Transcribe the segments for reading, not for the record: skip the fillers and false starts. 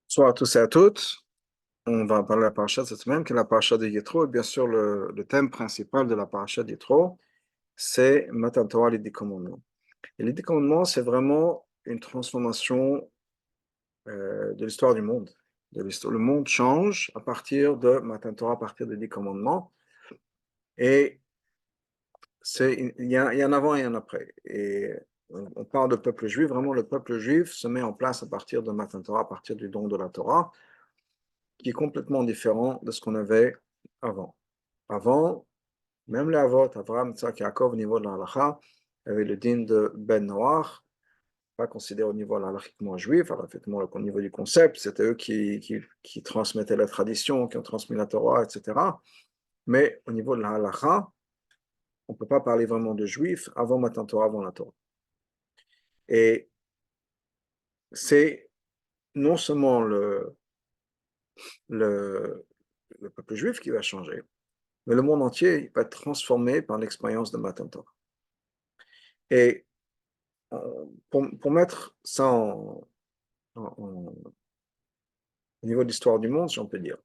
Bonsoir à tous et à toutes. On va parler de la paracha de cette semaine, qui est la paracha de Yitro. Et bien sûr, le thème principal de la paracha de Yitro, c'est Matan Torah, les 10 commandements. Et les 10 commandements, c'est vraiment une transformation de l'histoire du monde. Le monde change à partir de Matan Torah, à partir des 10 commandements. Et il y a un avant et un après. Et on parle de peuple juif. Vraiment, le peuple juif se met en place à partir de Matan Torah, à partir du don de la Torah, qui est complètement différent de ce qu'on avait avant. Avant, même les Avot, Abraham, Isaac, Yaakov, au niveau de la halakha, avait le din de Ben Noach, pas considéré au niveau halachiquement juif, effectivement au niveau du concept, c'était eux qui transmettaient la tradition, qui ont transmis la Torah, etc. Mais au niveau de la halakha, on ne peut pas parler vraiment de juif avant Matan Torah, avant la Torah. Et c'est non seulement le, le peuple juif qui va changer, mais le monde entier va être transformé par l'expérience de Matan Torah. Et pour mettre ça au niveau de l'histoire du monde, si on peut dire,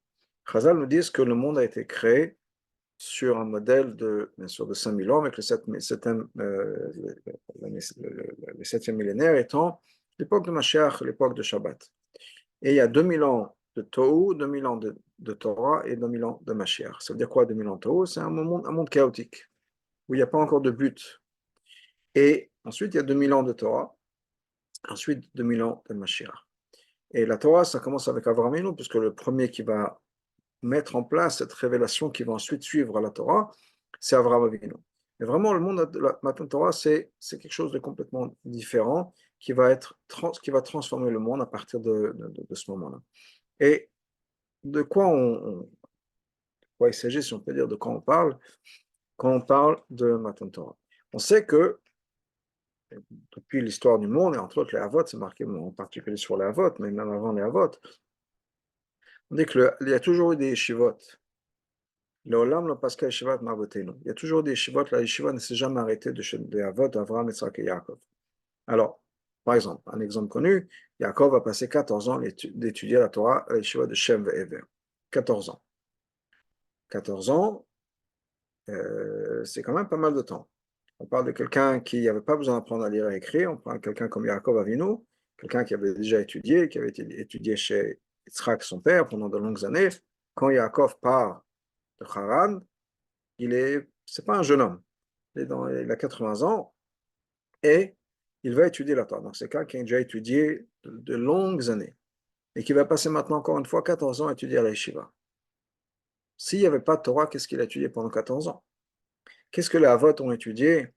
Chazal nous dit que le monde a été créé sur un modèle bien sûr, de 5000 ans, avec le 7e millénaire étant l'époque de Mashiach, l'époque de Shabbat. Et il y a 2000 ans de Tohu, 2000 ans de Torah et 2000 ans de Mashiach. Ça veut dire quoi 2000 ans de Tohu? C'est un monde chaotique, où il n'y a pas encore de but. Et ensuite, il y a 2000 ans de Torah, ensuite 2000 ans de Mashiach. Et la Torah, ça commence avec Avraham Avinu, puisque le premier qui va mettre en place cette révélation qui va ensuite suivre la Torah, c'est Avraham Avinu. Mais vraiment, le monde de la Matan Torah, c'est quelque chose de complètement différent qui va transformer le monde à partir de ce moment-là. Et de quoi il s'agit, si on peut dire, de quoi on parle, quand on parle de Matan Torah. On sait que depuis l'histoire du monde, et entre autres les Havot, c'est marqué en particulier sur les Havot, mais même avant les Havot, on dit qu'il y a toujours eu des yeshivot. L'Olam, le Pascal Yeshivat Mavotenu. Il y a toujours des yeshivot, la yeshiva ne s'est jamais arrêtée de Havot, Avraham, Yitzhak et Yaakov. Alors, par exemple, un exemple connu, Yaakov a passé 14 ans d'étudier la Torah à la yeshiva de Shem Ve'ever. 14 ans. 14 ans, c'est quand même pas mal de temps. On parle de quelqu'un qui n'avait pas besoin d'apprendre à lire et à écrire. On parle de quelqu'un comme Yaakov Avinu, quelqu'un qui avait déjà étudié, qui avait étudié chez Yitzhak, son père, pendant de longues années. Quand Yaakov part de Haran, c'est pas un jeune homme. Il a 80 ans et il va étudier la Torah. Donc, c'est quelqu'un qui a déjà étudié de longues années et qui va passer maintenant encore une fois 14 ans à étudier à la yeshiva. S'il n'y avait pas de Torah, qu'est-ce qu'il a étudié pendant 14 ans? Qu'est-ce que les Havot ont étudié?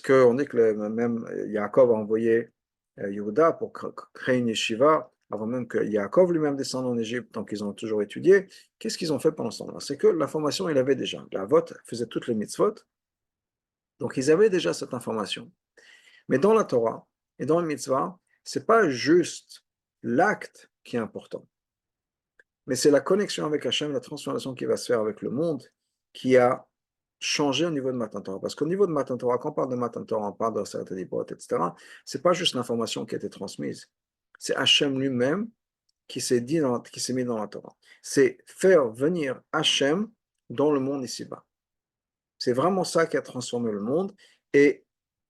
On dit que même Yaakov a envoyé Yehuda pour créer une yeshiva, avant même que Yaakov lui-même descende en Égypte, donc ils ont toujours étudié. Qu'est-ce qu'ils ont fait pendant ce temps-là? C'est que l'information, il avait déjà. Les Havot faisaient toutes les mitzvot, donc ils avaient déjà cette information. Mais dans la Torah et dans le mitzvah, c'est pas juste l'acte qui est important, mais c'est la connexion avec Hachem, la transformation qui va se faire avec le monde, qui a changé au niveau de Matan Torah. Parce qu'au niveau de Matan Torah, quand on parle de Matan Torah, on parle de certaines hypothèses, etc., c'est pas juste l'information qui a été transmise. C'est Hachem lui-même qui qui s'est mis dans la Torah. C'est faire venir Hachem dans le monde ici-bas. C'est vraiment ça qui a transformé le monde. Et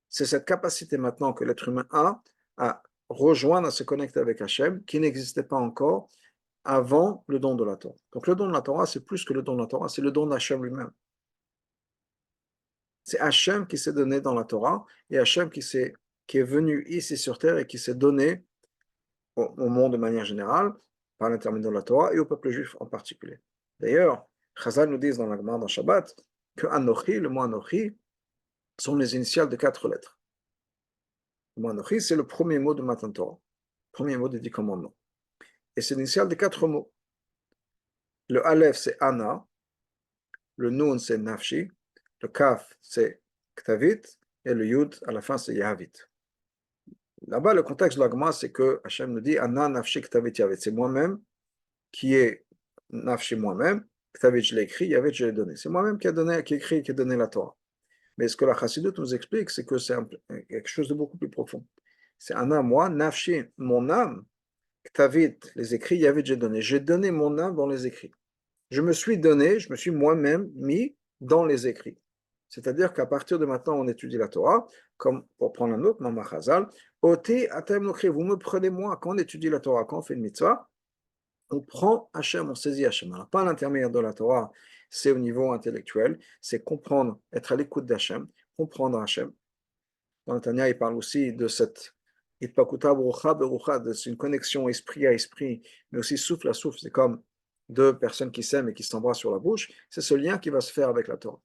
c'est cette capacité maintenant que l'être humain a à rejoindre, à se connecter avec Hachem, qui n'existait pas encore avant le don de la Torah. Donc le don de la Torah, c'est plus que le don de la Torah, c'est le don d'Hachem lui-même. C'est Hachem qui s'est donné dans la Torah et Hachem qui est venu ici sur terre et qui s'est donné au monde de manière générale par l'intermédiaire de la Torah et au peuple juif en particulier. D'ailleurs, Chazal nous dit dans la Gemara dans Shabbat que Anochi, le mot Anochi, sont les initiales de 4 lettres. Le mot Anochi, c'est le premier mot de Matan Torah, premier mot des 10 commandements. Et c'est l'initiale de 4 mots. Le Aleph, c'est Ana, le Nun, c'est Nafshi, le Kaf, c'est Ktavit, et le Yud, à la fin, c'est Yahavit. Là-bas, le contexte de l'Agma, c'est que Hachem nous dit Ana Nafshi Ktavit Yahavit. C'est moi-même qui est Nafshi moi-même, Ktavit, je l'ai écrit, Yahavit, je l'ai donné. C'est moi-même qui a écrit, qui a donné la Torah. Mais ce que la Chassidut nous explique, c'est que c'est quelque chose de beaucoup plus profond. C'est Anna, moi, Nafshi, mon âme, Ktavit, les écrits, Yavid, j'ai donné. J'ai donné mon âme dans les écrits. Je me suis donné, je me suis moi-même mis dans les écrits. C'est-à-dire qu'à partir de maintenant, on étudie la Torah, comme pour prendre un autre, Mama Chazal, Oti atem nokri, vous me prenez moi, quand on étudie la Torah, quand on fait une mitzvah, on prend Hachem, on saisit Hachem. Alors, pas à l'intermédiaire de la Torah, c'est au niveau intellectuel, c'est comprendre, être à l'écoute d'Hachem, comprendre Hachem. Dans le Tanya, il parle aussi de cette Itpakuta Berucha Berucha, c'est une connexion esprit à esprit, mais aussi souffle à souffle. C'est comme deux personnes qui s'aiment et qui s'embrassent sur la bouche. C'est ce lien qui va se faire avec la Torah.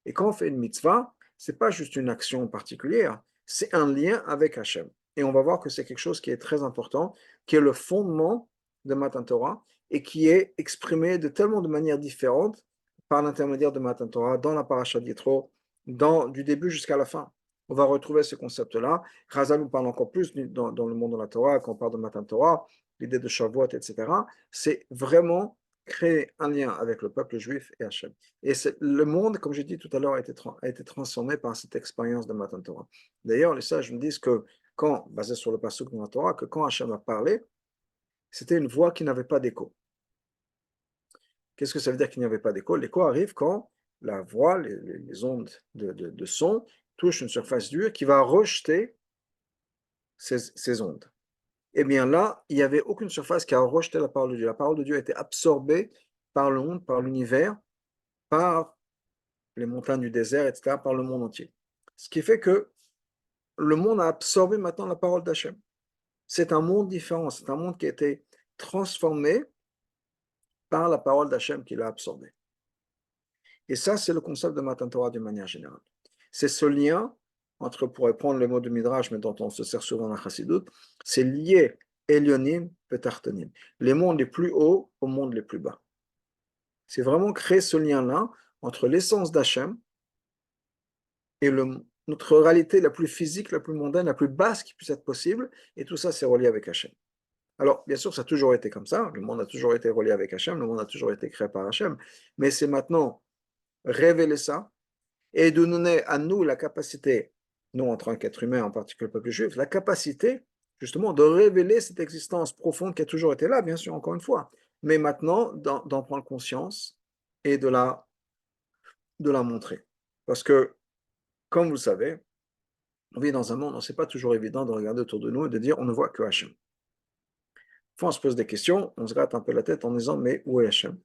Et quand on fait une mitzvah, c'est pas juste une action particulière, c'est un lien avec Hachem. Et on va voir que c'est quelque chose qui est très important, qui est le fondement de Matan Torah et qui est exprimé de tellement de manières différentes par l'intermédiaire de Matan Torah dans la paracha d'Yitro, du début jusqu'à la fin. On va retrouver ce concept-là. Chazal nous parle encore plus dans le monde de la Torah, quand on parle de Matan Torah, l'idée de Shavuot, etc. C'est vraiment créer un lien avec le peuple juif et Hachem. Et le monde, comme j'ai dit tout à l'heure, a été transformé par cette expérience de Matan Torah. D'ailleurs, les sages me disent que basé sur le passage de la Torah, que quand Hachem a parlé, c'était une voix qui n'avait pas d'écho. Qu'est-ce que ça veut dire qu'il n'y avait pas d'écho? L'écho arrive quand la voix, les ondes de son touchent une surface dure qui va rejeter ces ondes. Eh bien là, il n'y avait aucune surface qui a rejeté la parole de Dieu. La parole de Dieu a été absorbée par le monde, par l'univers, par les montagnes du désert, etc., par le monde entier. Ce qui fait que le monde a absorbé maintenant la parole d'Hachem. C'est un monde différent, c'est un monde qui a été transformé par la parole d'Hachem qu'il a absorbé. Et ça, c'est le concept de Matan Torah d'une manière générale. C'est ce lien entre, pour reprendre le mot de Midrash, mais dont on se sert souvent dans la Chassidut, c'est lié Elyonim Petartonim, les mondes les plus hauts aux mondes les plus bas. C'est vraiment créer ce lien-là entre l'essence d'Hachem et notre réalité la plus physique, la plus mondaine, la plus basse qui puisse être possible, et tout ça, c'est relié avec Hachem. Alors, bien sûr, ça a toujours été comme ça, le monde a toujours été relié avec Hachem, le monde a toujours été créé par Hachem, mais c'est maintenant révéler ça, et de nous donner à nous la capacité, nous en tant qu'êtres humains, en particulier le peuple juif, la capacité, justement, de révéler cette existence profonde qui a toujours été là, bien sûr, encore une fois, mais maintenant, d'en prendre conscience et de la montrer. Parce que, comme vous le savez, on vit dans un monde où ce n'est pas toujours évident de regarder autour de nous et de dire on ne voit que Hachem. Fois on se pose des questions, on se gratte un peu la tête en disant mais où est Hachem?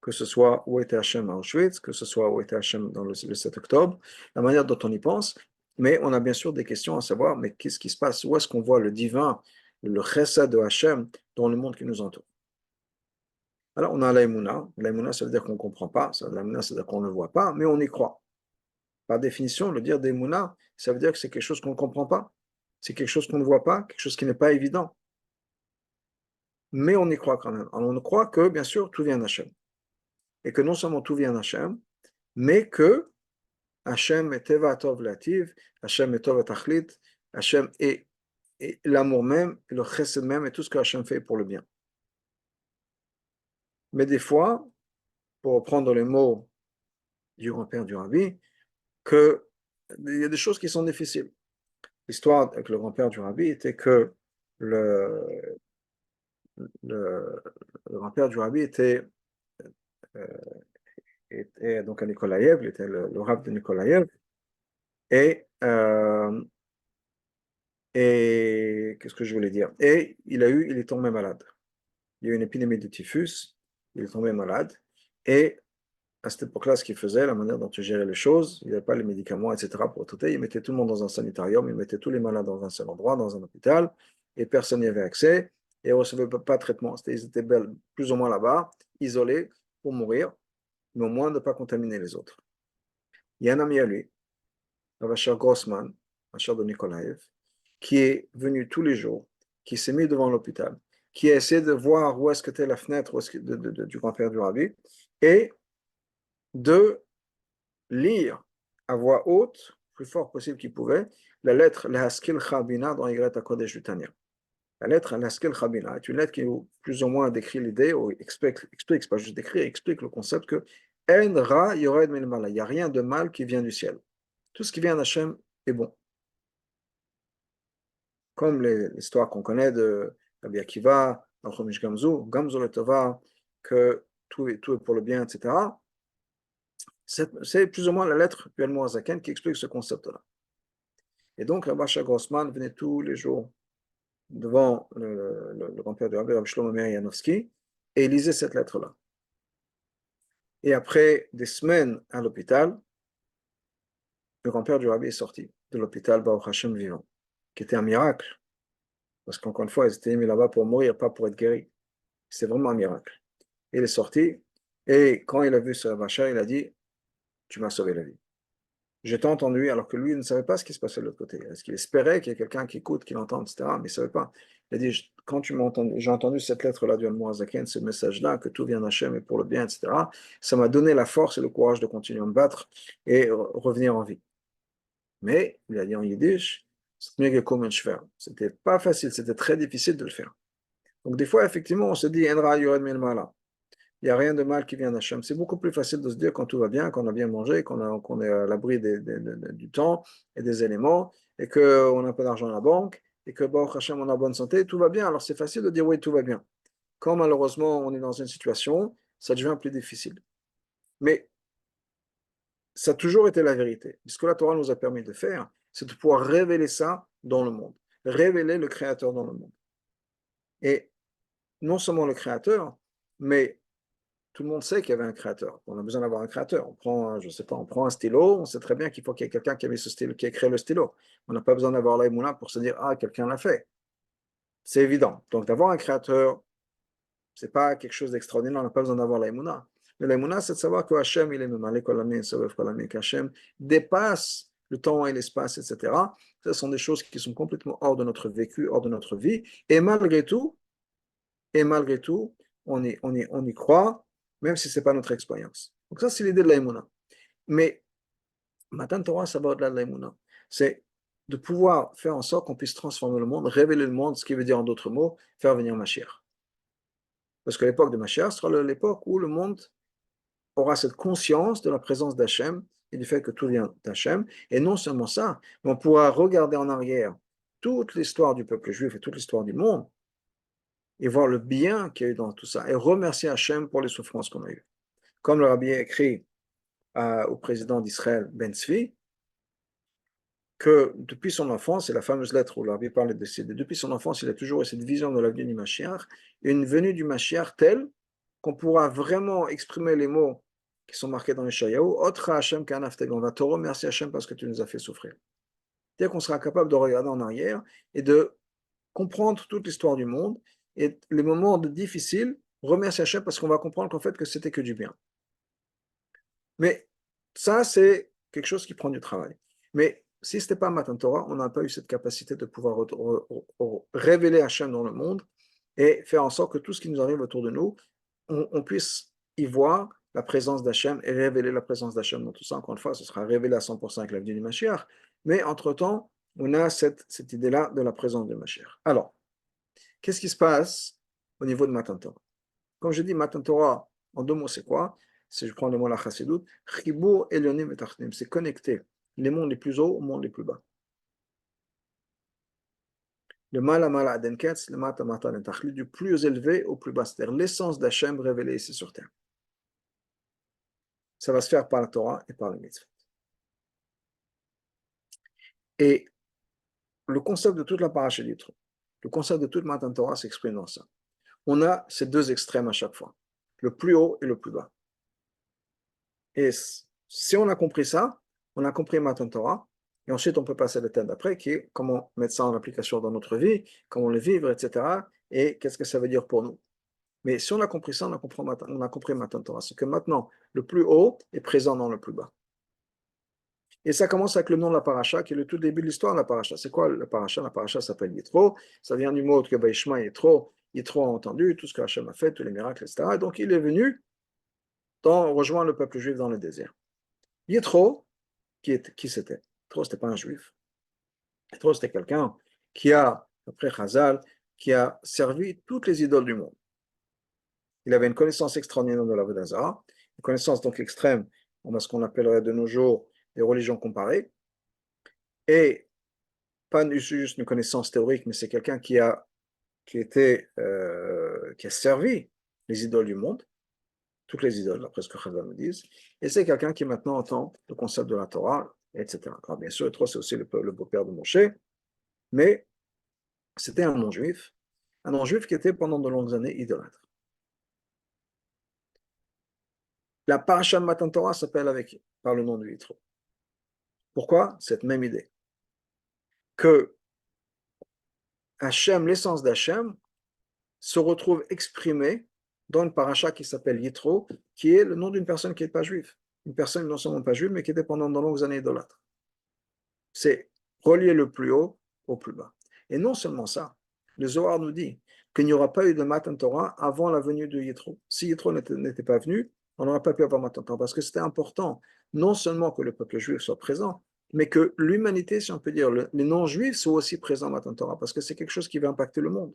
Que ce soit où était Hachem à Auschwitz, que ce soit où était Hachem dans le 7 octobre, la manière dont on y pense, mais on a bien sûr des questions à savoir mais qu'est-ce qui se passe? Où est-ce qu'on voit le divin, le chesed de Hachem dans le monde qui nous entoure? Alors on a l'aïmouna, l'aïmouna ça veut dire qu'on ne comprend pas, l'aïmouna ça veut dire qu'on ne voit pas, mais on y croit. Par définition, le dire d'Emouna, ça veut dire que c'est quelque chose qu'on ne comprend pas. C'est quelque chose qu'on ne voit pas, quelque chose qui n'est pas évident. Mais on y croit quand même. Alors on croit que, bien sûr, tout vient d'Hachem. Et que non seulement tout vient d'Hachem, mais que Hachem est Teva Tov Lativ, Hachem est Tov Atachlit, Hachem est l'amour même, le chesed même, et tout ce que Hachem fait pour le bien. Mais des fois, pour reprendre les mots du grand-père du Rabbi, il y a des choses qui sont difficiles. L'histoire avec le grand-père du Rabbi était que le, le, le grand-père du Rabbi euh, était donc à Nikolaïev, il était le Rav de Nikolaïev, et, euh, et qu'est-ce que je voulais dire? Et il est tombé malade. Il y a eu une épidémie de typhus, il est tombé malade, et à cette époque-là, ce qu'il faisait, la manière dont il gérait les choses, il n'y avait pas les médicaments, etc. pour traiter, il mettait tout le monde dans un sanitarium, il mettait tous les malades dans un seul endroit, dans un hôpital, et personne n'y avait accès, et ne recevait pas de traitement. Ils étaient plus ou moins là-bas, isolés, pour mourir, mais au moins de ne pas contaminer les autres. Il y a un ami à lui, Ravachar Grossman, Ravachar de Nikolaev, qui est venu tous les jours, qui s'est mis devant l'hôpital, qui a essayé de voir où est-ce que était la fenêtre du grand-père du Rabbi, et de lire à voix haute, plus fort possible qu'il pouvait, la lettre L'Haskil Chabina dans Y Kodesh du Tanya. La lettre L'Haskil Chabina est une lettre qui plus ou moins décrit l'idée, ou explique, c'est pas juste décrire, explique le concept que En Ra Yored Milmala, il n'y a rien de mal qui vient du ciel. Tout ce qui vient d'Hachem est bon. comme l'histoire qu'on connaît de Rabbi Akiva, Chomish Gamzu, Gamzu Letova, que tout est pour le bien, etc. C'est plus ou moins la lettre du Admor Zaken qui explique ce concept-là. Et donc, Rabbi Asher Grossman venait tous les jours devant le grand-père de Rabbi Shlomo Meir Janowski et il lisait cette lettre-là. Et après des semaines à l'hôpital, le grand-père du Rabbi est sorti de l'hôpital Baruch Hashem vivant, qui était un miracle. Parce qu'encore une fois, ils étaient mis là-bas pour mourir, pas pour être guéris. C'est vraiment un miracle. Il est sorti, et quand il a vu ce Rabbi, il a dit, tu m'as sauvé la vie. J'étais entendu, alors que lui il ne savait pas ce qui se passait de l'autre côté. Est-ce qu'il espérait qu'il y ait quelqu'un qui écoute, qui l'entende, etc. Mais il ne savait pas. Il a dit, quand j'ai entendu cette lettre-là du Al-Mu'azaken, ce message-là, que tout vient d'Hachem et pour le bien, etc., ça m'a donné la force et le courage de continuer à me battre et revenir en vie. Mais, il a dit en yiddish, c'était pas facile, c'était très difficile de le faire. Donc des fois, effectivement, on se dit, Enra yored min mala. Il n'y a rien de mal qui vient d'Hachem. C'est beaucoup plus facile de se dire quand tout va bien, qu'on a bien mangé, qu'on est à l'abri du temps et des éléments, et qu'on a un peu d'argent à la banque, et que Baruch Hashem, on a bonne santé, tout va bien. Alors c'est facile de dire oui, tout va bien. Quand malheureusement on est dans une situation, ça devient plus difficile. Mais ça a toujours été la vérité. Ce que la Torah nous a permis de faire, c'est de pouvoir révéler ça dans le monde, révéler le Créateur dans le monde. Et non seulement le Créateur, mais tout le monde sait qu'il y avait un créateur. On a besoin d'avoir un créateur. On prend, je sais pas, on prend un stylo, on sait très bien qu'il faut qu'il y ait quelqu'un qui a mis ce stylo, qui a créé le stylo. On n'a pas besoin d'avoir l'aïmouna pour se dire, ah, quelqu'un l'a fait. C'est évident. Donc, d'avoir un créateur, c'est pas quelque chose d'extraordinaire, on n'a pas besoin d'avoir l'aïmouna. Mais l'aïmouna, c'est de savoir que Hachem, il est Memale Kolamé, Sovev Kolamé, qu'Hachem dépasse le temps et l'espace, etc. Ce sont des choses qui sont complètement hors de notre vécu, hors de notre vie. Et malgré tout, on y croit, même si ce n'est pas notre expérience. Donc ça, c'est l'idée de l'aïmouna. Mais Matan Torah, ça va au-delà de l'aïmouna. C'est de pouvoir faire en sorte qu'on puisse transformer le monde, révéler le monde, ce qui veut dire en d'autres mots, faire venir Mashiach. Parce que l'époque de Mashiach sera l'époque où le monde aura cette conscience de la présence d'Hachem et du fait que tout vient d'Hachem. Et non seulement ça, mais on pourra regarder en arrière toute l'histoire du peuple juif et toute l'histoire du monde et voir le bien qu'il y a eu dans tout ça et remercier Hachem pour les souffrances qu'on a eues. Comme le rabbi a écrit au président d'Israël, Ben Tzvi, que depuis son enfance, c'est la fameuse lettre où le rabbi parle de décédé, depuis son enfance, il a toujours eu cette vision de la venue du Mashiach, une venue du Mashiach telle qu'on pourra vraiment exprimer les mots qui sont marqués dans les Shayahu, Otra Hachem Kanaftek, on va te remercier Hachem parce que tu nous as fait souffrir. C'est-à-dire qu'on sera capable de regarder en arrière et de comprendre toute l'histoire du monde et les moments difficiles, remercier Hachem parce qu'on va comprendre qu'en fait que c'était que du bien. Mais ça, c'est quelque chose qui prend du travail. Mais si ce n'était pas Matan Torah, on n'a pas eu cette capacité de pouvoir révéler Hachem dans le monde et faire en sorte que tout ce qui nous arrive autour de nous, on puisse y voir la présence d'Hachem et révéler la présence d'Hachem dans tout ça. Encore une fois, ce sera révélé à 100% avec la venue du Mashiach. Mais entre-temps, on a cette idée-là de la présence de Mashiach. Alors, qu'est-ce qui se passe au niveau de Matan Torah? Comme je dis, Matan Torah, en deux mots, c'est quoi? Si je prends le mot la Chassidut, Chibur Elyonim et Tachnim, c'est connecter les mondes les plus hauts aux mondes les plus bas. Le Mala Mala Adenketz, le Mata Mata Tachli, du plus élevé au plus bas, c'est-à-dire l'essence d'Hachem révélée ici sur terre. Ça va se faire par la Torah et par les mitzvot. Et le concept de toute la paracha d'Yitro, le concept de toute Matan Torah s'exprime dans ça. On a ces deux extrêmes à chaque fois, le plus haut et le plus bas. Et si on a compris ça, on a compris Matan Torah, et ensuite on peut passer à l'étape d'après, qui est comment mettre ça en application dans notre vie, comment le vivre, etc. Et qu'est-ce que ça veut dire pour nous. Mais si on a compris ça, on a compris Matan Torah. C'est que maintenant, le plus haut est présent dans le plus bas. Et ça commence avec le nom de la paracha, qui est le tout début de l'histoire de la paracha. C'est quoi la paracha? La paracha s'appelle Yitro. Ça vient du mot que Baishma Yitro. Yitro a entendu tout ce que Hachem a fait, tous les miracles, etc. Et donc il est venu rejoindre le peuple juif dans le désert. Yitro, qui c'était? Yitro, c'était pas un juif. Yitro, c'était quelqu'un qui a, après Chazal, qui a servi toutes les idoles du monde. Il avait une connaissance extraordinaire de l'Avodah Zarah, une connaissance donc extrême en ce qu'on appellerait de nos jours des religions comparées. Et pas juste une connaissance théorique, mais c'est quelqu'un qui a servi les idoles du monde, toutes les idoles, d'après ce que Chazal nous disent, et c'est quelqu'un qui maintenant entend le concept de la Torah, etc. Alors bien sûr, Yitro, c'est aussi le beau-père de Moshe, mais c'était un non-juif qui était pendant de longues années idolâtre. La paracha de Matan Torah s'appelle par le nom de Yitro. Pourquoi? Cette même idée. Que Hachem, l'essence d'Hachem, se retrouve exprimée dans une paracha qui s'appelle Yitro, qui est le nom d'une personne qui n'est pas juive. Une personne non seulement pas juive, mais qui était pendant de longues années idolâtre. C'est relier le plus haut au plus bas. Et non seulement ça, le Zohar nous dit qu'il n'y aura pas eu de Matan Torah avant la venue de Yitro. Si Yitro n'était pas venu, on n'aurait pas pu avoir Matan Torah, parce que c'était important, non seulement que le peuple juif soit présent, mais que l'humanité, si on peut dire, les non-juifs soient aussi présents à Matan Torah, parce que c'est quelque chose qui va impacter le monde.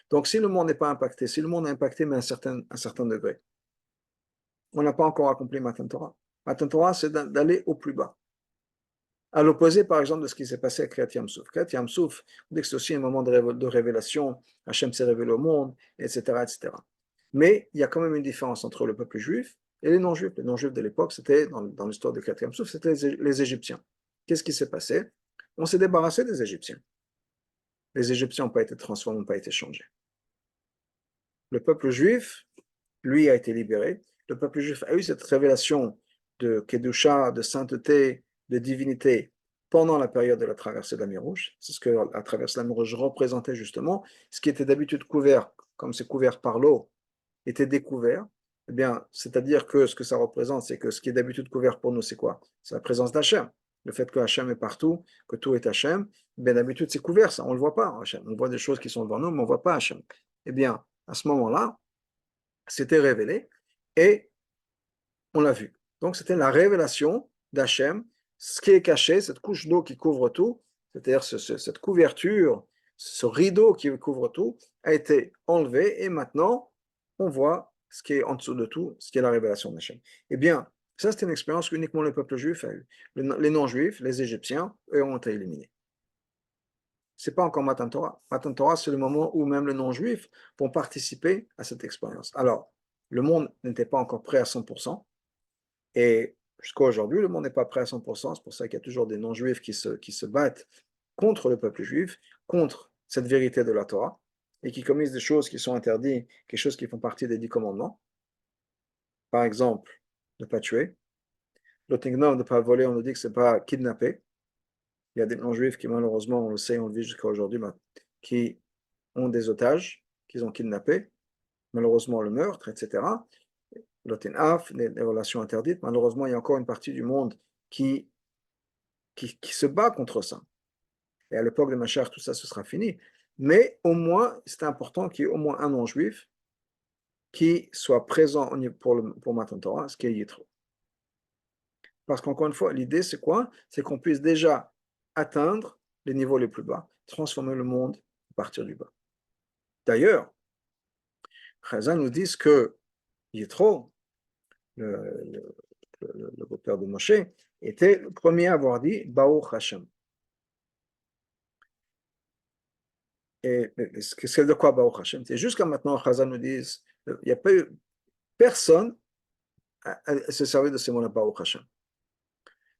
Donc si le monde n'est pas impacté, si le monde est impacté, mais à un certain degré, on n'a pas encore accompli Matan Torah. Matan Torah, c'est d'aller au plus bas. À l'opposé, par exemple, de ce qui s'est passé à Kriyat Yam-Souf. Kriyat Yam-Souf, on dit que c'est aussi un moment de révélation, Hachem s'est révélé au monde, etc., etc. Mais il y a quand même une différence entre le peuple juif et les non-juifs. Les non-juifs de l'époque, c'était, dans l'histoire de Kriyat Yam-Souf, c'était les Égyptiens. Qu'est-ce qui s'est passé? On s'est débarrassé des Égyptiens. Les Égyptiens n'ont pas été transformés, n'ont pas été changés. Le peuple juif, lui, a été libéré. Le peuple juif a eu cette révélation de Kedusha, de sainteté, de divinité pendant la période de la traversée de la mer Rouge. C'est ce que la traversée de la mer Rouge représentait justement. Ce qui était d'habitude couvert, comme c'est couvert par l'eau, était découvert. Eh bien, c'est-à-dire que ce que ça représente, c'est que ce qui est d'habitude couvert pour nous, c'est quoi? C'est la présence d'Hachem. Le fait que Hachem est partout, que tout est Hachem, eh bien d'habitude c'est couvert, ça, on ne le voit pas, Hachem. On voit des choses qui sont devant nous, mais on ne voit pas Hachem. Eh bien, à ce moment-là, c'était révélé et on l'a vu. Donc, c'était la révélation d'Hachem, ce qui est caché, cette couche d'eau qui couvre tout, c'est-à-dire cette couverture, ce rideau qui couvre tout, a été enlevé et maintenant, on voit ce qui est en dessous de tout, ce qui est la révélation d'Hachem. Eh bien, ça, c'était une expérience qu'uniquement le peuple juif a eue. Les non-juifs, les Égyptiens, eux, ont été éliminés. Ce n'est pas encore Matan Torah. Matan Torah, c'est le moment où même les non-juifs vont participer à cette expérience. Alors, le monde n'était pas encore prêt à 100%, et jusqu'à aujourd'hui, le monde n'est pas prêt à 100%, c'est pour ça qu'il y a toujours des non-juifs qui se battent contre le peuple juif, contre cette vérité de la Torah, et qui commettent des choses qui sont interdites, quelque chose qui font partie des 10 commandements. Par exemple, ne pas tuer. L'otignom, ne pas voler, on nous dit que ce n'est pas kidnapper. Il y a des non-juifs qui, malheureusement, on le sait, on le vit jusqu'à aujourd'hui, qui ont des otages, qu'ils ont kidnappés, malheureusement le meurtre, etc. L'otinaf, les relations interdites. Malheureusement, il y a encore une partie du monde qui se bat contre ça. Et à l'époque de Machar, tout ça, ce sera fini. Mais au moins, c'est important qu'il y ait au moins un non-juif qui soit présent pour Matan Torah, ce qui est Yitro. Parce qu'encore une fois, l'idée, c'est quoi? C'est qu'on puisse déjà atteindre les niveaux les plus bas, transformer le monde à partir du bas. D'ailleurs, Chazal nous dit que Yitro, le beau-père de Moshe, était le premier à avoir dit Baruch Hashem. Et c'est de quoi Baruch Hashem? C'est jusqu'à maintenant, Chazal nous dit il n'y a pas eu personne à se servir de ces mots-là, Baruch Hashem.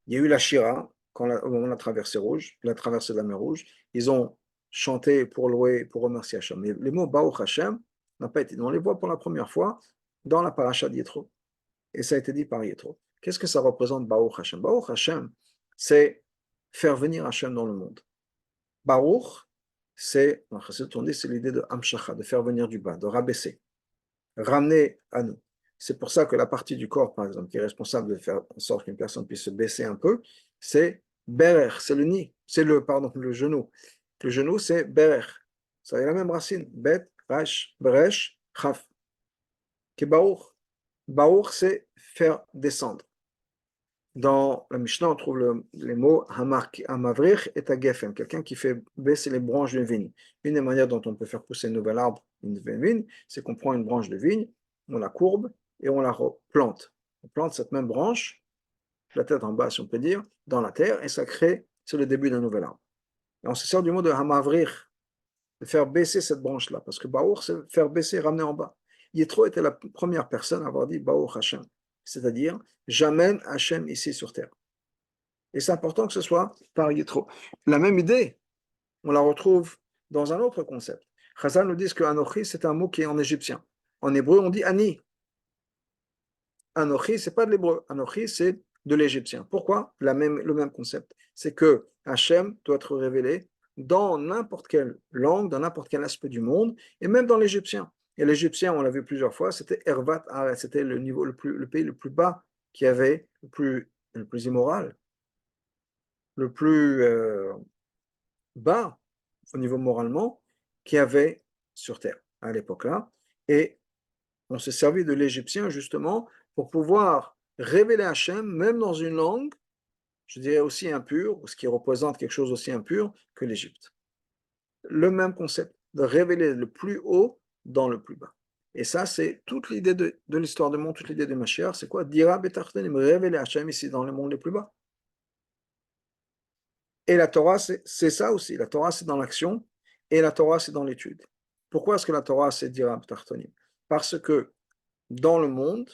Il y a eu la Shira, au moment de la traversée rouge, la traversée de la mer Rouge, ils ont chanté pour louer, pour remercier Hashem. Mais les mots Baruch Hashem n'ont pas été. On les voit pour la première fois dans la paracha d'Yitro. Et ça a été dit par Yitro. Qu'est-ce que ça représente Baruch Hashem? Baruch Hashem, c'est faire venir Hashem dans le monde. Baruch, c'est l'idée de Hamshacha, de faire venir du bas, de rabaisser, ramener à nous. C'est pour ça que la partie du corps, par exemple, qui est responsable de faire en sorte qu'une personne puisse se baisser un peu, c'est Berer, c'est le nid, c'est le genou. Le genou, c'est Berer. Ça a la même racine, Bet, Rash, Bresh, Chaf, qui est Baruch. Baruch, c'est faire descendre. Dans la Mishnah, on trouve les mots Hamavrich et Tagefen, quelqu'un qui fait baisser les branches d'une vigne. Une des manières dont on peut faire pousser un nouvel arbre, une nouvelle vigne, c'est qu'on prend une branche de vigne, on la courbe et on la plante. On plante cette même branche, la tête en bas si on peut dire, dans la terre et ça crée, c'est le début d'un nouvel arbre. Et on se sert du mot de hamavrir, de faire baisser cette branche-là, parce que Baour, c'est faire baisser, ramener en bas. Yitro était la première personne à avoir dit Baour Hashem, c'est-à-dire j'amène Hashem ici sur terre. Et c'est important que ce soit par Yitro. La même idée, on la retrouve dans un autre concept. Chazal nous dit que Anochi, c'est un mot qui est en égyptien. En hébreu, on dit Ani. Anochi, c'est pas de l'hébreu. Anochi, c'est de l'égyptien. Pourquoi le même concept. C'est que Hachem doit être révélé dans n'importe quelle langue, dans n'importe quel aspect du monde, et même dans l'égyptien. Et l'égyptien, on l'a vu plusieurs fois, c'était Ervat, c'était le niveau le pays le plus bas qui avait, le plus immoral, le plus bas au niveau moralement qu'il y avait sur terre à l'époque-là. Et on s'est servi de l'égyptien justement pour pouvoir révéler Hachem, même dans une langue, je dirais aussi impure, ou ce qui représente quelque chose aussi impur que l'Égypte. Le même concept, de révéler le plus haut dans le plus bas. Et ça, c'est toute l'idée de l'histoire du monde, toute l'idée de Mashiach, c'est quoi? Dira betartenim, révéler Hachem ici dans le monde les plus bas. Et la Torah, c'est ça aussi. La Torah, c'est dans l'action, et la Torah, c'est dans l'étude. Pourquoi est-ce que la Torah, c'est dira betartenim? Parce que dans le monde,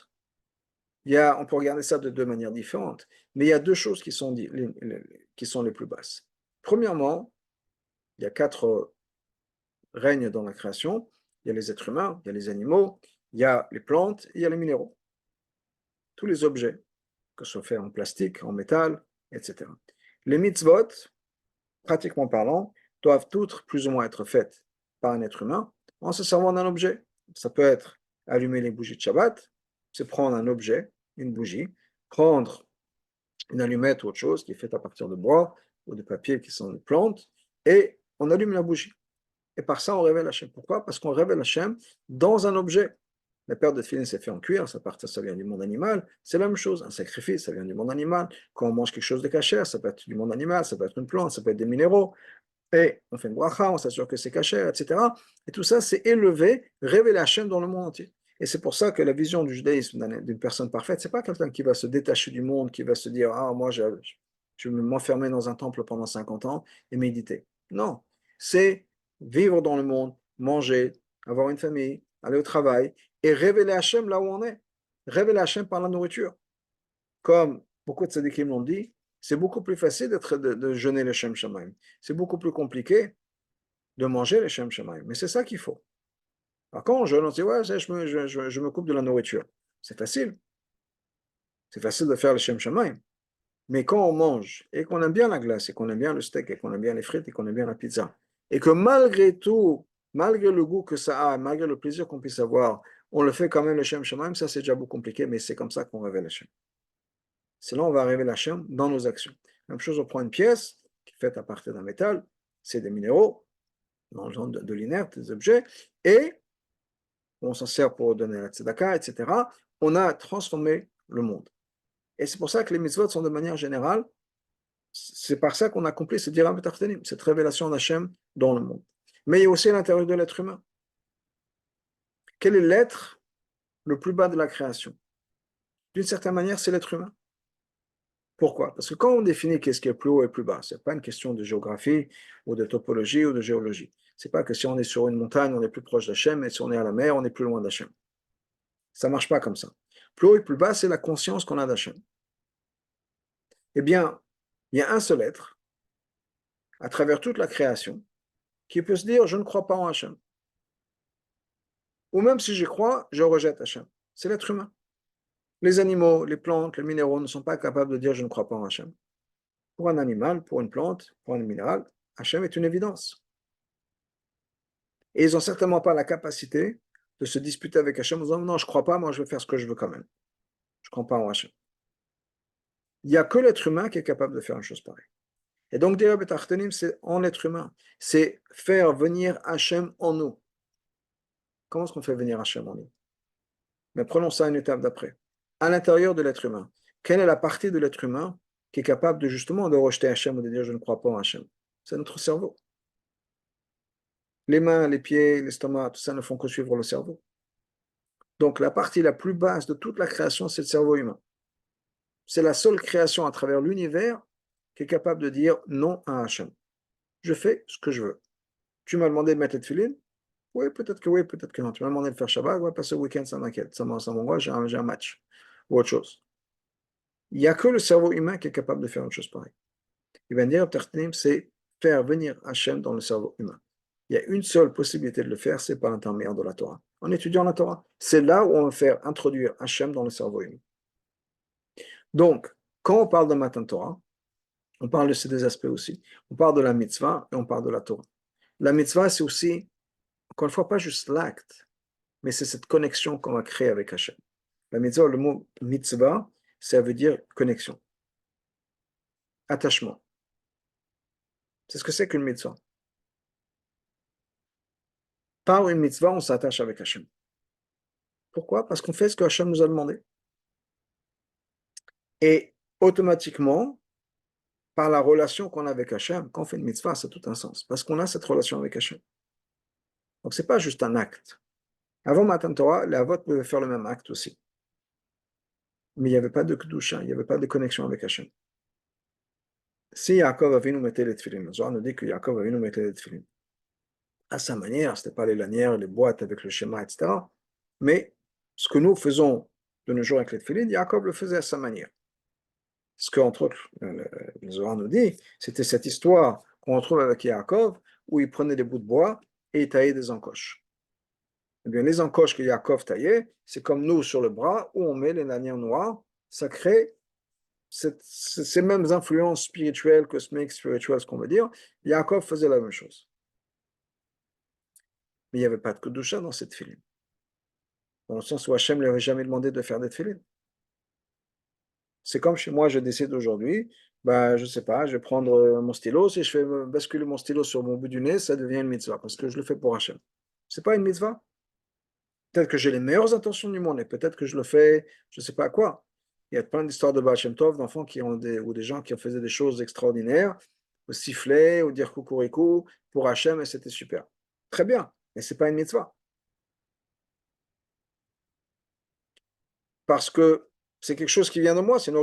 on peut regarder ça de deux manières différentes, mais il y a deux choses qui sont les plus basses. Premièrement, il y a 4 règnes dans la création. Il y a les êtres humains, il y a les animaux, il y a les plantes, et il y a les minéraux. Tous les objets, que ce soit fait en plastique, en métal, etc. Les mitzvot, pratiquement parlant, doivent toutes plus ou moins être faites par un être humain en se servant d'un objet. Ça peut être allumer les bougies de Shabbat, c'est prendre un objet, une bougie, prendre une allumette ou autre chose qui est faite à partir de bois ou de papier qui sont des plantes, et on allume la bougie. Et par ça, on révèle Hachem. Pourquoi? Parce qu'on révèle Hachem dans un objet. La paire de filines, c'est fait en cuir, ça vient du monde animal. C'est la même chose. Un sacrifice, ça vient du monde animal. Quand on mange quelque chose de cachère, ça peut être du monde animal, ça peut être une plante, ça peut être des minéraux. Et on fait une bracha, on s'assure que c'est cachère, etc. Et tout ça, c'est élevé, révéler Hachem dans le monde entier. Et c'est pour ça que la vision du judaïsme d'une personne parfaite, c'est pas quelqu'un qui va se détacher du monde, qui va se dire, ah, moi, je vais m'enfermer dans un temple pendant 50 ans et méditer. Non, c'est vivre dans le monde, manger, avoir une famille, aller au travail et révéler Hachem là où on est. Révéler Hachem par la nourriture. Comme beaucoup de tzadikim l'ont dit, c'est beaucoup plus facile de jeûner le Shem Shamaim. C'est beaucoup plus compliqué de manger le Shem Shamaim. Mais c'est ça qu'il faut. Alors quand on jeûne, on dit, ouais, je me coupe de la nourriture. C'est facile. C'est facile de faire le Shem Shamaim. Mais quand on mange, et qu'on aime bien la glace, et qu'on aime bien le steak, et qu'on aime bien les frites, et qu'on aime bien la pizza, et que malgré tout, malgré le goût que ça a, malgré le plaisir qu'on puisse avoir, on le fait quand même le Shem Shamaim, ça c'est déjà beaucoup compliqué, mais c'est comme ça qu'on révèle le Shem. C'est là on va révéler Hachem dans nos actions. Même chose, on prend une pièce qui est faite à partir d'un métal, c'est des minéraux, dans le genre de l'inerte, des objets, et on s'en sert pour donner la tzedaka, etc. On a transformé le monde. Et c'est pour ça que les mitzvot sont de manière générale, c'est par ça qu'on accomplit ce diram betartenim, cette révélation d'Hachem dans le monde. Mais il y a aussi à l'intérieur de l'être humain. Quel est l'être le plus bas de la création? D'une certaine manière, c'est l'être humain. Pourquoi? Parce que quand on définit qu'est-ce qui est plus haut et plus bas, ce n'est pas une question de géographie ou de topologie ou de géologie. Ce n'est pas que si on est sur une montagne, on est plus proche d'Hachem, et si on est à la mer, on est plus loin d'Hachem. Ça ne marche pas comme ça. Plus haut et plus bas, c'est la conscience qu'on a d'Hachem. Eh bien, il y a un seul être, à travers toute la création, qui peut se dire, je ne crois pas en Hachem. Ou même si j'y crois, je rejette Hachem. C'est l'être humain. Les animaux, les plantes, les minéraux ne sont pas capables de dire, je ne crois pas en Hachem. Pour un animal, pour une plante, pour un minéral, Hachem est une évidence. Et ils n'ont certainement pas la capacité de se disputer avec Hachem en disant, non, je ne crois pas, moi je vais faire ce que je veux quand même. Je ne crois pas en Hachem. Il n'y a que l'être humain qui est capable de faire une chose pareille. Et donc, Dira B'Tartanim, c'est en l'être humain. C'est faire venir Hachem en nous. Comment est-ce qu'on fait venir Hachem en nous? Mais prenons ça une étape d'après. À l'intérieur de l'être humain, quelle est la partie de l'être humain qui est capable de justement de rejeter Hachem ou de dire je ne crois pas en Hachem? C'est notre cerveau. Les mains, les pieds, l'estomac, tout ça ne font que suivre le cerveau. Donc la partie la plus basse de toute la création, c'est le cerveau humain. C'est la seule création à travers l'univers qui est capable de dire non à Hachem. je fais ce que je veux. Tu m'as demandé de mettre les tefilines? Oui, peut-être que non. Tu m'as demandé de faire Shabbat? Ouais, parce que le week-end, ça m'inquiète. Ça m'angoisse, j'ai un match. Ou autre chose. Il n'y a que le cerveau humain qui est capable de faire une chose pareille. Il va dire, c'est faire venir Hachem dans le cerveau humain. Il y a une seule possibilité de le faire, c'est par l'intermédiaire de la Torah. En étudiant la Torah, c'est là où on va faire introduire Hachem dans le cerveau humain. Donc, quand on parle de Matan Torah, on parle de ces deux aspects aussi. On parle de la mitzvah et on parle de la Torah. La mitzvah, c'est aussi, encore une fois, pas juste l'acte, mais c'est cette connexion qu'on va créer avec Hachem. La mitzvah, le mot mitzvah, ça veut dire connexion, attachement. C'est ce que c'est qu'une mitzvah. Par une mitzvah, on s'attache avec Hachem. Pourquoi? Parce qu'on fait ce que Hachem nous a demandé. Et automatiquement, par la relation qu'on a avec Hachem, quand on fait une mitzvah, ça a tout un sens. Parce qu'on a cette relation avec Hachem. Donc, ce n'est pas juste un acte. Avant Matan Torah, les Avot pouvaient faire le même acte aussi. Mais il n'y avait pas de Kedusha, il n'y avait pas de connexion avec Hachem. Si Yaakov Avinu mettait les tefilin, le Zohar nous dit que Yaakov Avinu mettait les tefilin. À sa manière, ce n'était pas les lanières, les boîtes avec le schéma, etc. Mais ce que nous faisons de nos jours avec les tefilin, Yaakov le faisait à sa manière. Ce qu'entre autres, le Zohar nous dit, c'était cette histoire qu'on retrouve avec Yaakov, où il prenait des bouts de bois et il taillait des encoches. Eh bien, les encoches que Yaakov taillait, c'est comme nous sur le bras, où on met les lanières noires, ça crée ces mêmes influences spirituelles, cosmiques, spirituelles, ce qu'on veut dire. Yaakov faisait la même chose. Mais il n'y avait pas de Kedusha dans cette filine. Dans le sens où Hachem ne lui avait jamais demandé de faire des filines. C'est comme chez moi, je décide aujourd'hui, bah, je ne sais pas, je vais prendre mon stylo, si je fais basculer mon stylo sur mon bout du nez, ça devient une mitzvah, parce que je le fais pour Hachem. Ce n'est pas une mitzvah. Peut-être que j'ai les meilleures intentions du monde, et peut-être que je le fais, je ne sais pas quoi. Il y a plein d'histoires de Baal Shem Tov, d'enfants ou des gens qui ont fait des choses extraordinaires, ou siffler, ou dire coucou pour Hachem, et c'était super. Très bien, mais ce n'est pas une mitzvah. Parce que c'est quelque chose qui vient de moi, c'est à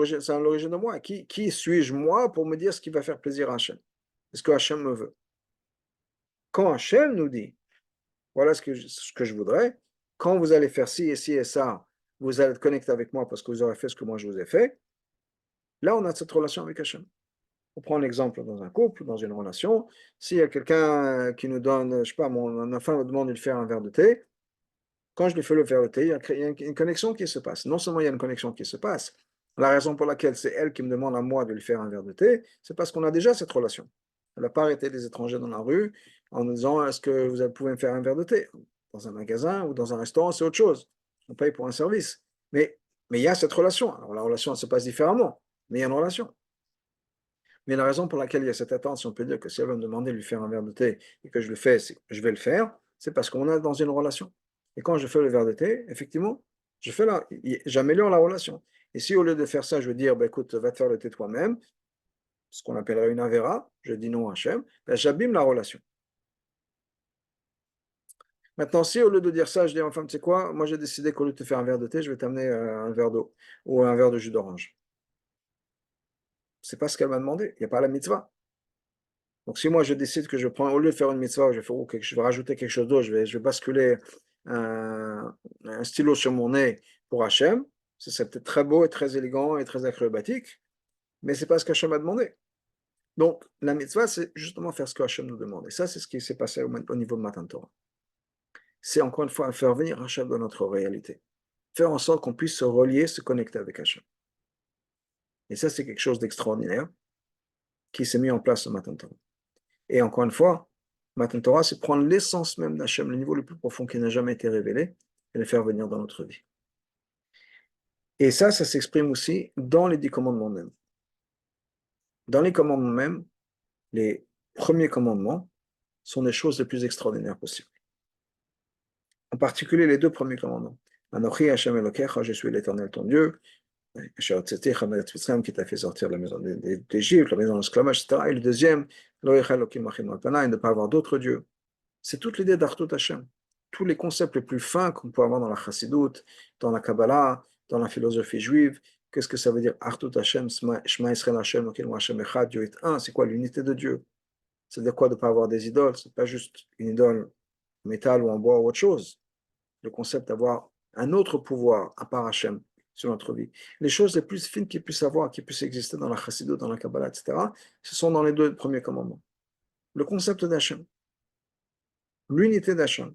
l'origine de moi. Qui suis-je moi pour me dire ce qui va faire plaisir à Hachem? Ce que Hachem me veut. Quand Hachem nous dit, voilà ce que je voudrais, quand vous allez faire ci et ça, vous allez être connecté avec moi parce que vous aurez fait ce que moi je vous ai fait, là on a cette relation avec Hachem. On prend l'exemple dans un couple, dans une relation, s'il y a quelqu'un qui nous donne, je ne sais pas, mon enfant me demande de lui faire un verre de thé, quand je lui fais le verre de thé, il y a une connexion qui se passe. Non seulement il y a une connexion qui se passe, la raison pour laquelle c'est elle qui me demande à moi de lui faire un verre de thé, c'est parce qu'on a déjà cette relation. Elle n'a pas arrêté des étrangers dans la rue en nous disant est-ce que vous pouvez me faire un verre de thé? Dans un magasin ou dans un restaurant, c'est autre chose. On paye pour un service. Mais il y a cette relation. Alors la relation elle se passe différemment, mais il y a une relation. Mais la raison pour laquelle il y a cette attente, si on peut dire que si elle va me demander de lui faire un verre de thé et que je le fais, je vais le faire, c'est parce qu'on est dans une relation. Et quand je fais le verre de thé, effectivement, j'améliore la relation. Et si au lieu de faire ça, je veux dire, bah, écoute, va te faire le thé toi-même, ce qu'on appellerait une avéra, je dis non à Hachem, ben, j'abîme la relation. Maintenant, si au lieu de dire ça, je dis à ma femme, tu sais quoi, moi j'ai décidé qu'au lieu de te faire un verre de thé, je vais t'amener un verre d'eau ou un verre de jus d'orange. C'est pas ce qu'elle m'a demandé, il n'y a pas la mitzvah. Donc, si moi je décide que je prends, au lieu de faire une mitzvah, je vais rajouter quelque chose d'autre, je vais basculer un stylo sur mon nez pour Hachem, c'est peut-être très beau et très élégant et très acrobatique, mais c'est pas ce qu'Hachem a demandé. Donc, la mitzvah, c'est justement faire ce que Hachem nous demande. Et ça, c'est ce qui s'est passé au niveau de Matan Torah. C'est encore une fois faire venir Hachem dans notre réalité. Faire en sorte qu'on puisse se relier, se connecter avec Hachem. Et ça, c'est quelque chose d'extraordinaire qui s'est mis en place au Matan Torah. Et encore une fois, Matan Torah, c'est prendre l'essence même d'Hachem, le niveau le plus profond qui n'a jamais été révélé, et le faire venir dans notre vie. Et ça s'exprime aussi dans les 10 commandements même. Dans les commandements même, les premiers commandements sont les choses les plus extraordinaires possibles. En particulier les 2 premiers commandements. Anochi Hachem Elokecha, je suis l'Éternel ton Dieu, qui t'a fait sortir de la maison d'Égypte, la maison d'esclavage, etc. Et le deuxième, et ne pas avoir d'autres dieux. C'est toute l'idée d'Artout Hashem. Tous les concepts les plus fins qu'on peut avoir dans la Chassidoute, dans la Kabbalah, dans la philosophie juive. Qu'est-ce que ça veut dire Artout Hashem, Shema Yisrael Hashem, Hashem Echad, Dieu est un. C'est quoi l'unité de Dieu? C'est de quoi de ne pas avoir des idoles. Ce n'est pas juste une idole en métal ou en bois ou autre chose. Le concept d'avoir un autre pouvoir à part Hachem sur notre vie. Les choses les plus fines qu'il puisse avoir, qui puissent exister dans la Chassidut, dans la Kabbalah, etc., ce sont dans les deux premiers commandements. Le concept d'Hachem, l'unité d'Hachem.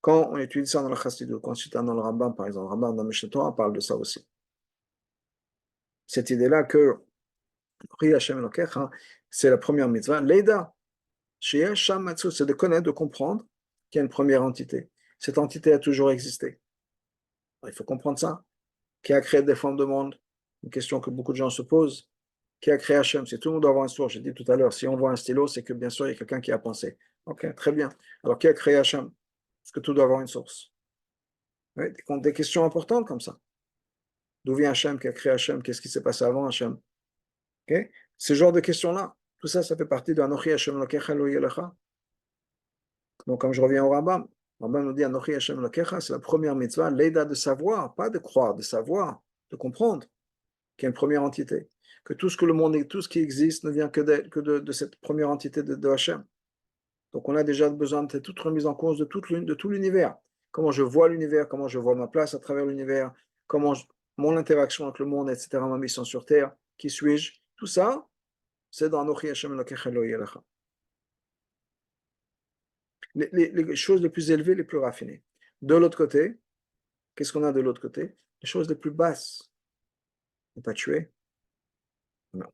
Quand on étudie ça dans la Chassidut, quand c'est dans le Rambam, par exemple, le Rambam dans Mishneh Torah parle de ça aussi. Cette idée-là que c'est la première mitzvah. Leida, c'est de connaître, de comprendre qu'il y a une première entité. Cette entité a toujours existé. Il faut comprendre ça. Qui a créé des formes de monde? Une question que beaucoup de gens se posent. Qui a créé Hachem? Si tout le monde doit avoir un source, j'ai dit tout à l'heure, si on voit un stylo, c'est que bien sûr, il y a quelqu'un qui a pensé. Ok, très bien. Alors, qui a créé Hachem? Parce que tout doit avoir une source. Oui, des questions importantes comme ça. D'où vient Hachem? Qui a créé Hachem? Qu'est-ce qui s'est passé avant Hachem? Okay? Ce genre de questions-là, tout ça, ça fait partie de Anochi Hachem Lokecha Lo Yelecha. Donc, comme je reviens au Rambam, Rambam nous dit Anochi Hachem Lokecha, c'est la première mitzvah, l'aida de savoir, pas de croire, de savoir, de comprendre qu'il y a une première entité. Que tout ce que le monde et tout ce qui existe ne vient que de cette première entité de Hachem. Donc, on a déjà besoin de toute remise en cause de tout l'univers. Comment je vois l'univers, comment je vois ma place à travers l'univers, mon interaction avec le monde, etc., ma mission sur Terre, qui suis-je? Tout ça, c'est dans Anochi Hashem Elokecha Lo Yelecha. Les choses les plus élevées, les plus raffinées. De l'autre côté, qu'est-ce qu'on a de l'autre côté? Les choses les plus basses. Ne pas tuer.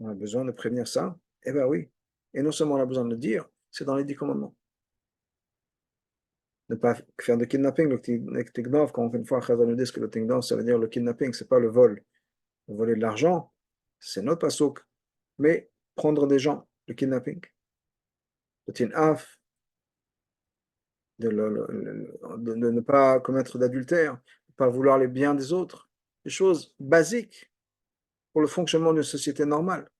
On a besoin de prévenir ça. Eh bien oui. Et non seulement on a besoin de le dire, c'est dans les 10 commandements. Ne pas faire de kidnapping, le tignov, quand une fois Chazal nous dit que le tignov, ça veut dire le kidnapping, c'est pas le vol. Voler de l'argent, c'est notre pasouk. Mais prendre des gens, le kidnapping. Le tinaf, de ne pas commettre d'adultère, de ne pas vouloir les biens des autres, des choses basiques pour le fonctionnement d'une société normale.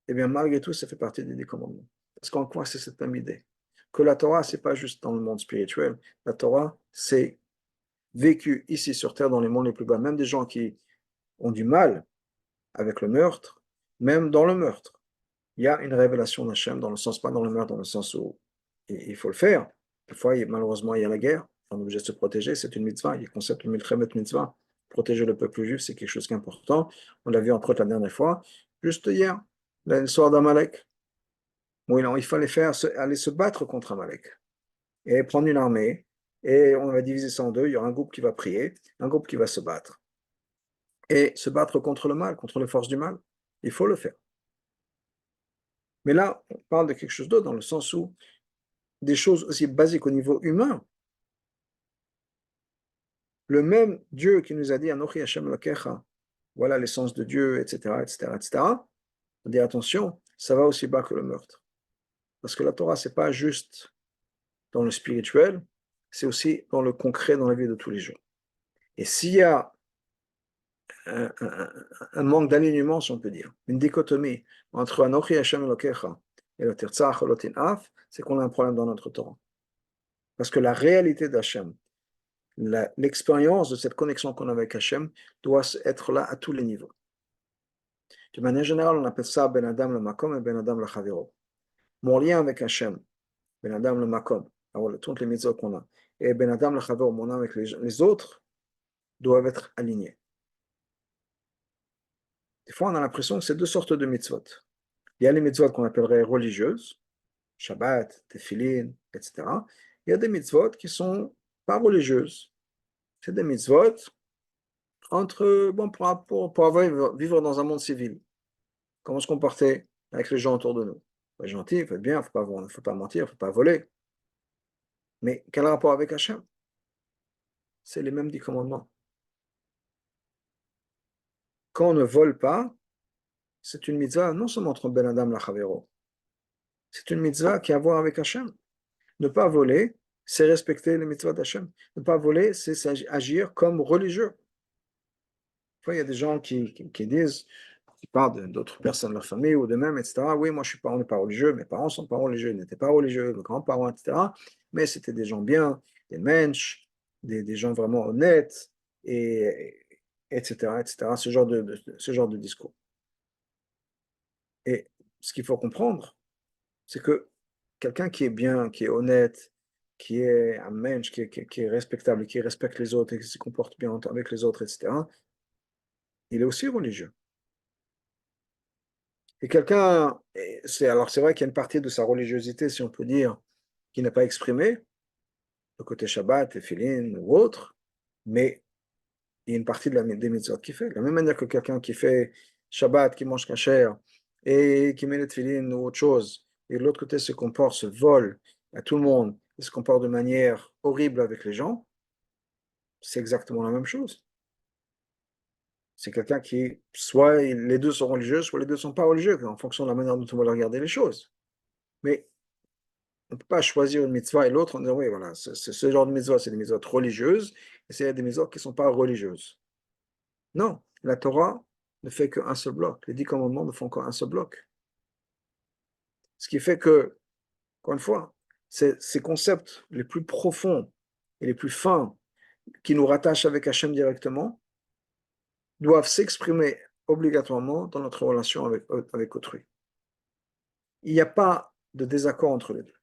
Eh bien, malgré tout, ça fait partie des 10 commandements. Parce qu'en quoi c'est cette même idée? Que la Torah, c'est pas juste dans le monde spirituel. La Torah, c'est vécu ici sur Terre dans les mondes les plus bas. Même des gens qui ont du mal avec le meurtre, même dans le meurtre, il y a une révélation d'Hachem, dans le sens, pas dans le meurtre, dans le sens où il faut le faire. Parfois, malheureusement, il y a la guerre, on est obligé de se protéger, c'est une mitzvah, il y a le concept de milchemet mitzvah. Protéger le peuple juif, c'est quelque chose qui est important. On l'a vu entre autres la dernière fois, juste hier, l'histoire d'Amalek, où il fallait aller se battre contre Amalek, et prendre une armée, et on va diviser ça en deux, il y aura un groupe qui va prier, un groupe qui va se battre. Et se battre contre le mal, contre les forces du mal, il faut le faire. Mais là, on parle de quelque chose d'autre, dans le sens où des choses aussi basiques au niveau humain. Le même Dieu qui nous a dit Anochi Hashem Lakecha, voilà l'essence de Dieu, etc., etc., etc. On dit attention, ça va aussi bas que le meurtre. Parce que la Torah, c'est pas juste dans le spirituel, c'est aussi dans le concret, dans la vie de tous les jours. Et s'il y a un manque d'alignement, si on peut dire, une dichotomie entre Anochi Hashem Lakecha et le Tirtzach Lotin Af, c'est qu'on a un problème dans notre Torah. Parce que la réalité d'Hachem, l'expérience de cette connexion qu'on a avec Hachem doit être là à tous les niveaux. De manière générale, on appelle ça Ben Adam le Makom et Ben Adam le Chaviro. Mon lien avec Hachem, Ben Adam le Makom, alors toutes les mitzvot qu'on a, et Ben Adam le Chaviro, mon lien avec les autres, doivent être alignés. Des fois, on a l'impression que c'est deux sortes de mitzvot. Il y a les mitzvot qu'on appellerait religieuses, Shabbat, Tefillin, etc. Il y a des mitzvot qui sont pas religieuses. C'est des mitzvot pour vivre dans un monde civil. Comment se comporter avec les gens autour de nous? Faut être gentil, il faut être bien, il ne faut pas mentir, il ne faut pas voler. Mais quel rapport avec Hachem? C'est les mêmes 10 commandements. Quand on ne vole pas, c'est une mitzvah non seulement entre Ben Adam et Chavero, c'est une mitzvah qui a à voir avec Hachem. Ne pas voler, c'est respecter les mitzvahs d'Hachem. Ne pas voler, c'est agir comme religieux. Il y a des gens qui disent, qui parlent d'autres personnes de leur famille ou d'eux-mêmes, etc. Oui, moi, on n'est pas religieux, mes parents ne sont pas religieux, ils n'étaient pas religieux, mes grands-parents, etc. Mais c'était des gens bien, des mensch, des gens vraiment honnêtes, etc., etc. Ce genre de discours. Et ce qu'il faut comprendre, c'est que quelqu'un qui est bien, qui est honnête, qui est un mensch, qui est respectable, qui respecte les autres et qui se comporte bien avec les autres, etc., il est aussi religieux. Et quelqu'un, alors c'est vrai qu'il y a une partie de sa religiosité, si on peut dire, qui n'est pas exprimée, le côté Shabbat, Tefillin ou autre, mais il y a une partie des mitzvot qu'il fait. De la même manière que quelqu'un qui fait Shabbat, qui mange kasher, et qui met les Tefillin ou autre chose, et de l'autre côté se comporte, se vole à tout le monde, et se comporte de manière horrible avec les gens, c'est exactement la même chose. C'est quelqu'un qui, soit les deux sont religieux, soit les deux ne sont pas religieux, en fonction de la manière dont on va regarder les choses. Mais on ne peut pas choisir une mitzvah et l'autre en disant, oui, voilà, ce genre de mitzvah, c'est des mitzvahs religieuses, et c'est des mitzvahs qui ne sont pas religieuses. Non, la Torah ne fait qu'un seul bloc. Les 10 commandements ne font qu'un seul bloc. Ce qui fait que, encore une fois, ces concepts les plus profonds et les plus fins qui nous rattachent avec Hachem directement doivent s'exprimer obligatoirement dans notre relation avec autrui. Il n'y a pas de désaccord entre les deux.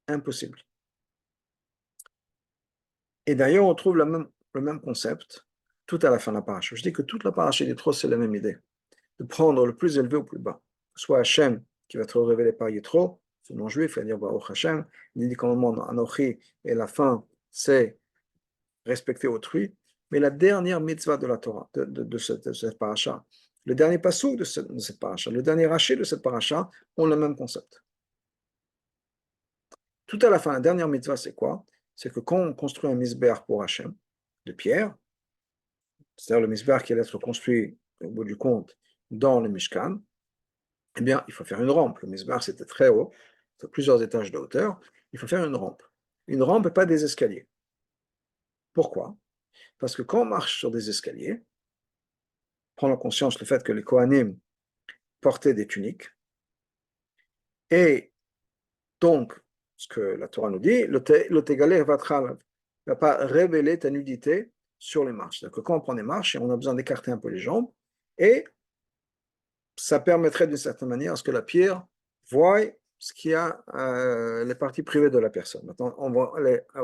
Impossible. Et d'ailleurs, on trouve le même concept tout à la fin de la paracha. Je dis que toute la paracha des trois, c'est la même idée. De prendre le plus élevé au plus bas. Soit Hachem, qui va être révélé par Yitro, ce nom juif, il va dire Baruch Hachem, les 10 commandements dans Anochi, et la fin, c'est respecter autrui. Mais la dernière mitzvah de la Torah, de cette paracha, le dernier passouk de cette paracha, le dernier raché de cette paracha, ont le même concept. Tout à la fin, la dernière mitzvah, c'est quoi? C'est que quand on construit un misbéach pour Hachem, de pierre, c'est-à-dire le misbéach qui allait être construit, au bout du compte, dans le Mishkan, eh bien, il faut faire une rampe. Le misbéach, c'était très haut, c'est plusieurs étages de hauteur, il faut faire une rampe. Une rampe et pas des escaliers. Pourquoi? Parce que quand on marche sur des escaliers, prendre en conscience le fait que les Kohanim portaient des tuniques, et donc, ce que la Torah nous dit, le tegalé ne va pas révéler ta nudité sur les marches. C'est-à-dire que quand on prend des marches, on a besoin d'écarter un peu les jambes, et ça permettrait d'une certaine manière à ce que la pierre voie ce qu'il y a les parties privées de la personne. Maintenant, on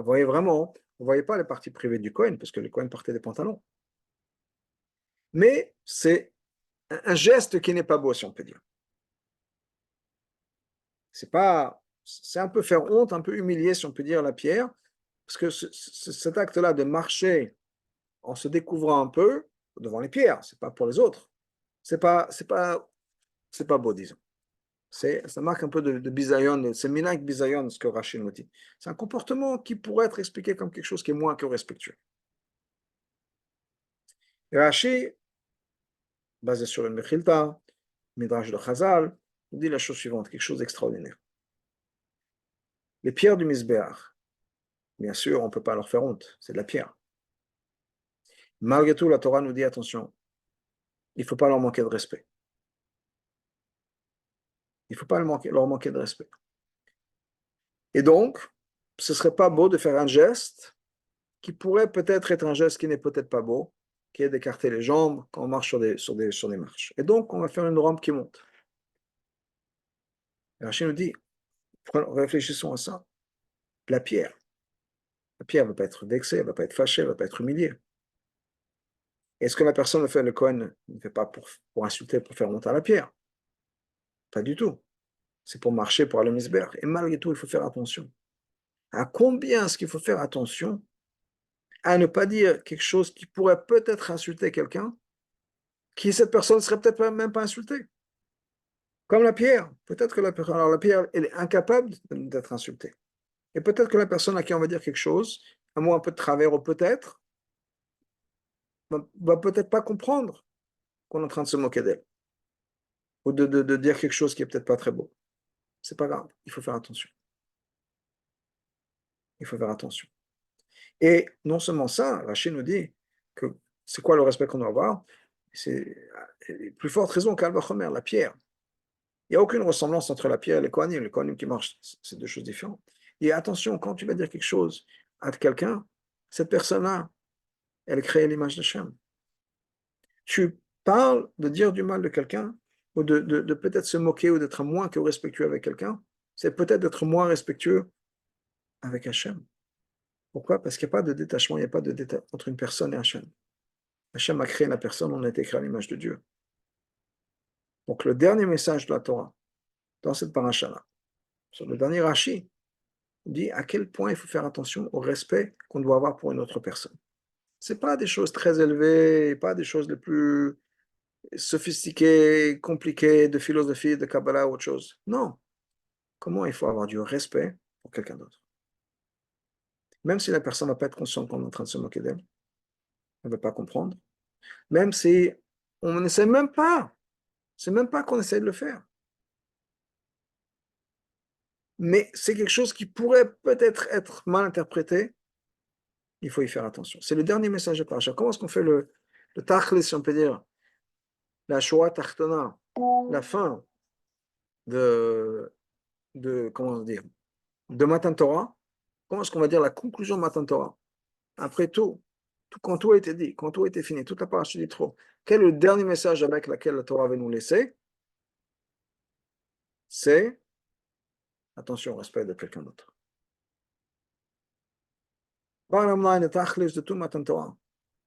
voyait vraiment, on ne voyait pas les parties privées du Kohen, parce que le Kohen portait des pantalons. Mais c'est un geste qui n'est pas beau, si on peut dire. C'est un peu faire honte, un peu humilier, si on peut dire, la pierre, parce que cet acte-là de marcher en se découvrant un peu devant les pierres, c'est pas pour les autres, c'est pas beau, disons. Ça marque un peu de bisayon, c'est minak bisayon, ce que Rachid nous dit. C'est un comportement qui pourrait être expliqué comme quelque chose qui est moins que respectueux. Et Rachid, basé sur le Mechilta, Midrash de Chazal, nous dit la chose suivante, quelque chose d'extraordinaire. Les pierres du Misbéach, bien sûr, on ne peut pas leur faire honte, c'est de la pierre. Malgré tout, la Torah nous dit attention, il ne faut pas leur manquer de respect. Il ne faut pas leur manquer de respect. Et donc, ce ne serait pas beau de faire un geste qui pourrait peut-être être un geste qui n'est peut-être pas beau, qui est d'écarter les jambes quand on marche sur des marches. Et donc, on va faire une rampe qui monte. Et Rachid nous dit, réfléchissons à ça. La pierre ne va pas être vexée, elle ne va pas être fâchée, elle ne va pas être humiliée. Est-ce que la personne le fait, le Kohen ne fait pas pour insulter, pour faire monter à la pierre? Pas du tout. C'est pour marcher, pour aller au misbéach. Et malgré tout, il faut faire attention. À combien est-ce qu'il faut faire attention à ne pas dire quelque chose qui pourrait peut-être insulter quelqu'un, qui cette personne ne serait peut-être même pas insultée. Comme la pierre. Peut-être que la pierre, elle est incapable d'être insultée. Et peut-être que la personne à qui on va dire quelque chose, un mot un peu de travers, ou peut-être, va peut-être pas comprendre qu'on est en train de se moquer d'elle. Ou de dire quelque chose qui est peut-être pas très beau. C'est pas grave. Il faut faire attention. Il faut faire attention. Et non seulement ça, Rachid nous dit que c'est quoi le respect qu'on doit avoir? C'est plus forte raison qu'Al-Bachomer, la pierre. Il n'y a aucune ressemblance entre la pierre et les Kohanim. Les Kohanim qui marchent, c'est deux choses différentes. Et attention, quand tu vas dire quelque chose à quelqu'un, cette personne-là, elle crée l'image de Shem. Tu parles de dire du mal de quelqu'un, ou de peut-être se moquer ou d'être moins que respectueux avec quelqu'un, c'est peut-être d'être moins respectueux avec Hachem. Pourquoi? Parce qu'il n'y a pas de détachement, il n'y a pas de détachement entre une personne et Hachem. Hachem a créé la personne, on a été créé à l'image de Dieu. Donc le dernier message de la Torah, dans cette paracha-là, sur le dernier Rashi, dit à quel point il faut faire attention au respect qu'on doit avoir pour une autre personne. Ce n'est pas des choses très élevées, pas des choses les plus sophistiquées, compliquées, de philosophie, de Kabbalah ou autre chose. Non. Comment il faut avoir du respect pour quelqu'un d'autre. Même si la personne ne va pas être consciente qu'on est en train de se moquer d'elle, elle ne va pas comprendre, même si on n'essaie même pas, c'est même pas qu'on essaie de le faire. Mais c'est quelque chose qui pourrait peut-être être mal interprété, il faut y faire attention. C'est le dernier message de Parasha. Comment est-ce qu'on fait le tachlis, si on peut dire, la Shoah Tachtona, la fin comment dire, de Matan Torah? Comment est-ce qu'on va dire la conclusion de Matan Torah? Après tout, quand tout a été dit, quand tout a été fini, toute la paracha dit trop, quel est le dernier message avec lequel la Torah va nous laisser? C'est attention au respect de quelqu'un d'autre. Bottom line, le tachlis de tout Matan Torah,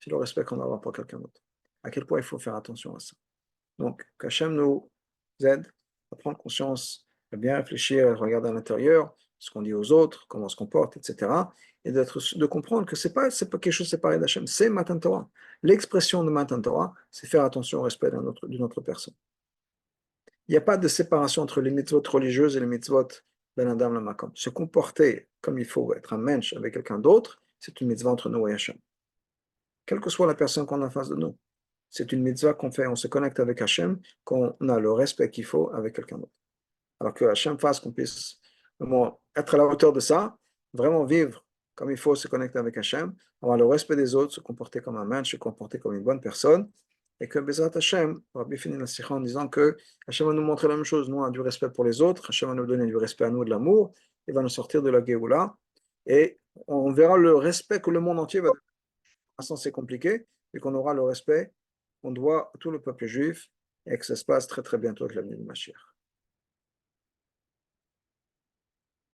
c'est le respect qu'on va avoir pour quelqu'un d'autre. À quel point il faut faire attention à ça. Donc, qu'Hachem nous aide à prendre conscience, à bien réfléchir, à regarder à l'intérieur, ce qu'on dit aux autres, comment on se comporte, etc. Et de comprendre que c'est pas quelque chose de séparé d'Hachem, c'est Matan Torah. L'expression de Matan Torah, c'est faire attention au respect d'une autre personne. Il n'y a pas de séparation entre les mitzvot religieuses et les mitzvot ben Adam le Makom. Se comporter comme il faut, être un mensch avec quelqu'un d'autre, c'est une mitzvah entre nous et Hachem. Quelle que soit la personne qu'on a en face de nous. C'est une mitzvah qu'on fait, on se connecte avec Hachem, qu'on a le respect qu'il faut avec quelqu'un d'autre. Alors que Hachem fasse qu'on puisse vraiment être à la hauteur de ça, vraiment vivre comme il faut, se connecter avec Hachem, avoir le respect des autres, se comporter comme un mensch, se comporter comme une bonne personne, et que Bezrat Hachem, on va bien finir la sikha en disant que Hachem va nous montrer la même chose, nous on a du respect pour les autres, Hachem va nous donner du respect à nous, de l'amour, il va nous sortir de la Géoula, et on verra le respect que le monde entier va c'est compliqué, et qu'on aura le respect qu'on doit à tout le peuple juif, et que ça se passe très très bientôt avec l'avenue du Mashiach.